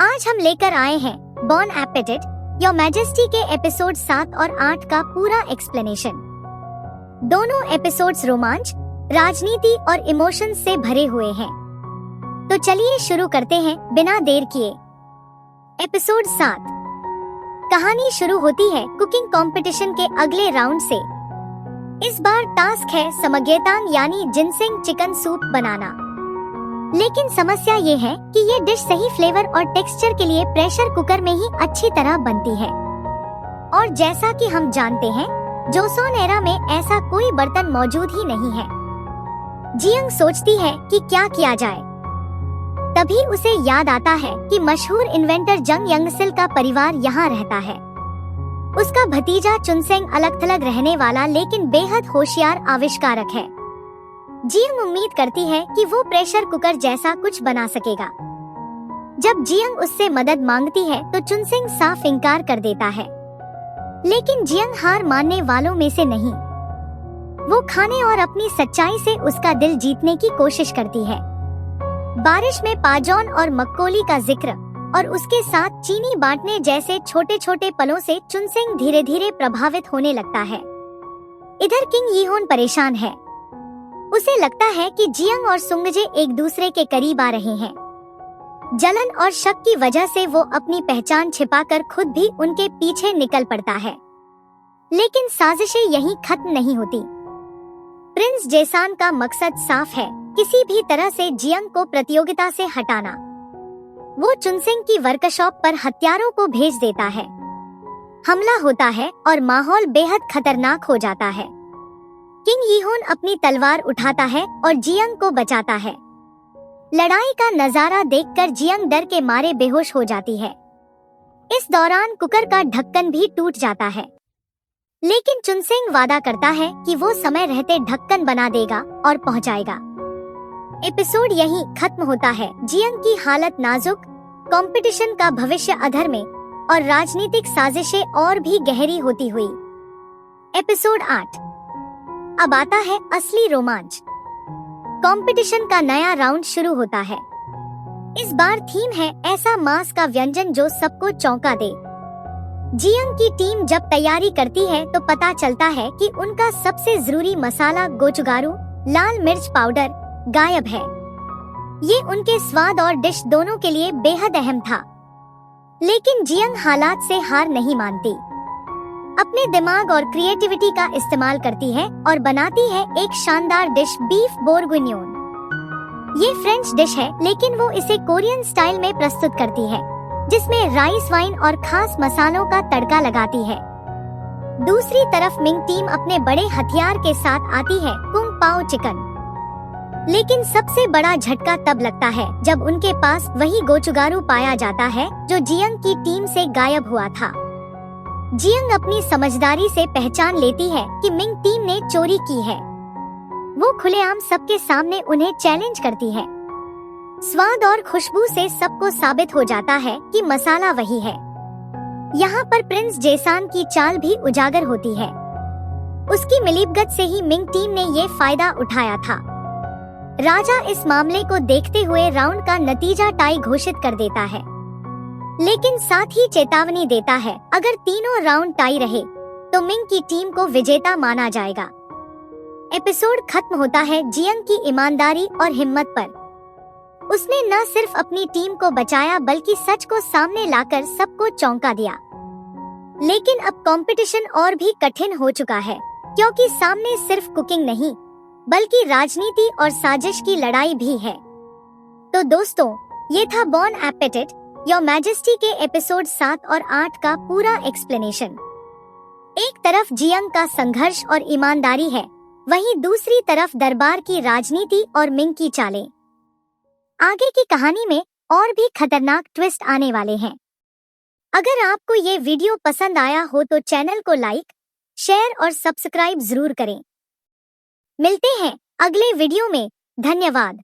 आज हम लेकर आए हैं बॉन एपेटिट योर मैजेस्टी के एपिसोड 7 और 8 का पूरा एक्सप्लेनेशन। दोनों एपिसोड्स रोमांच, राजनीति और इमोशंस से भरे हुए हैं। तो चलिए शुरू करते हैं बिना देर किए। एपिसोड 7। कहानी शुरू होती है कुकिंग कंपटीशन के अगले राउंड से। इस बार टास्क है समग्यतांग यानी जिनसेंग चिकन सूप बनाना। लेकिन समस्या ये है कि ये डिश सही फ्लेवर और टेक्सचर के लिए प्रेशर कुकर में ही अच्छी तरह बनती है। और जैसा कि हम जानते हैं, जोसोन एरा में ऐसा कोई बर्तन मौजूद ही नहीं है। जियंग सोचती है कि क्या किया जाए। तभी उसे याद आता है कि मशहूर इन्वेंटर जंग यंगसिल का परिवार यहाँ रहता है। उसका भतीजा चुनसेंग अलग थलग रहने वाला लेकिन बेहद होशियार आविष्कारक है। जियंग उम्मीद करती है कि वो प्रेशर कुकर जैसा कुछ बना सकेगा। जब जियंग उससे मदद मांगती है तो चुनसेंग साफ इनकार कर देता है। लेकिन जियंग हार मानने वालों में से नहीं। वो खाने और अपनी सच्चाई से उसका दिल जीतने की कोशिश करती है। बारिश में पाजौन और मक्कोली का जिक्र और उसके साथ चीनी बांटने जैसे छोटे छोटे पलों से चुनसेंग धीरे धीरे प्रभावित होने लगता है। इधर किंग यीहोन परेशान है। उसे लगता है कि जियंग और सुंगजे एक दूसरे के करीब आ रहे हैं। जलन और शक की वजह से वो अपनी पहचान छिपाकर खुद भी उनके पीछे निकल पड़ता है। लेकिन साजिशें यहीं खत्म नहीं होती। प्रिंस जेसान का मकसद साफ है, किसी भी तरह से जियंग को प्रतियोगिता से हटाना। वो चुनसेंग की वर्कशॉप पर हत्यारों को भेज देता है। हमला होता है और माहौल बेहद खतरनाक हो जाता है। किंग यीहोन अपनी तलवार उठाता है और जियंग को बचाता है। लड़ाई का नजारा देखकर जियंग डर के मारे बेहोश हो जाती है। इस दौरान कुकर का ढक्कन भी टूट जाता है। लेकिन चुनसेंग वादा करता है कि वो समय रहते ढक्कन बना देगा और पहुंचाएगा। एपिसोड यहीं खत्म होता है। जियंग की हालत नाजुक, कंपटीशन का भविष्य अधर में और राजनीतिक साजिशें और भी गहरी होती हुई। एपिसोड 8। अब आता है असली रोमांच। कंपटीशन का नया राउंड शुरू होता है। इस बार थीम है ऐसा मांस का व्यंजन जो सबको चौंका दे। जियंग की टीम जब तैयारी करती है तो पता चलता है कि उनका सबसे जरूरी मसाला गोचुगारू लाल मिर्च पाउडर गायब है। ये उनके स्वाद और डिश दोनों के लिए बेहद अहम था। लेकिन जियंग हालात से हार नहीं मानती। अपने दिमाग और क्रिएटिविटी का इस्तेमाल करती है और बनाती है एक शानदार डिश बीफ बोर्गुइग्नोन। ये फ्रेंच डिश है लेकिन वो इसे कोरियन स्टाइल में प्रस्तुत करती है, जिसमें राइस वाइन और खास मसालों का तड़का लगाती है। दूसरी तरफ मिंग टीम अपने बड़े हथियार के साथ आती है, कुंग पाओ चिकन। लेकिन सबसे बड़ा झटका तब लगता है जब उनके पास वही गोचुगारू पाया जाता है जो जियंग की टीम से गायब हुआ था। जियंग अपनी समझदारी से पहचान लेती है कि मिंग टीम ने चोरी की है। वो खुलेआम सबके सामने उन्हें चैलेंज करती है। स्वाद और खुशबू से सबको साबित हो जाता है कि मसाला वही है। यहाँ पर प्रिंस जेसान की चाल भी उजागर होती है। उसकी मिलीभगत से ही मिंग टीम ने ये फायदा उठाया था। राजा इस मामले को देखते हुए राउंड का नतीजा टाई घोषित कर देता है, लेकिन साथ ही चेतावनी देता है अगर तीनों राउंड टाई रहे तो मिंग की टीम को विजेता माना जाएगा। एपिसोड खत्म होता है जियंग की ईमानदारी और हिम्मत पर। उसने न सिर्फ अपनी टीम को बचाया बल्कि सच को सामने लाकर सबको चौंका दिया। लेकिन अब कंपटीशन और भी कठिन हो चुका है, क्योंकि सामने सिर्फ कुकिंग नहीं बल्कि राजनीति और साजिश की लड़ाई भी है। तो दोस्तों, ये था बॉन एपेटिट योर मैजेस्टी के एपिसोड 7 और 8 का पूरा एक्सप्लेनेशन। एक तरफ जियंग का संघर्ष और ईमानदारी है, वहीं दूसरी तरफ दरबार की राजनीति और मिंग की चालें। आगे की कहानी में और भी खतरनाक ट्विस्ट आने वाले हैं। अगर आपको ये वीडियो पसंद आया हो तो चैनल को लाइक, शेयर और सब्सक्राइब जरूर करें। मिलते हैं अगले वीडियो में। धन्यवाद।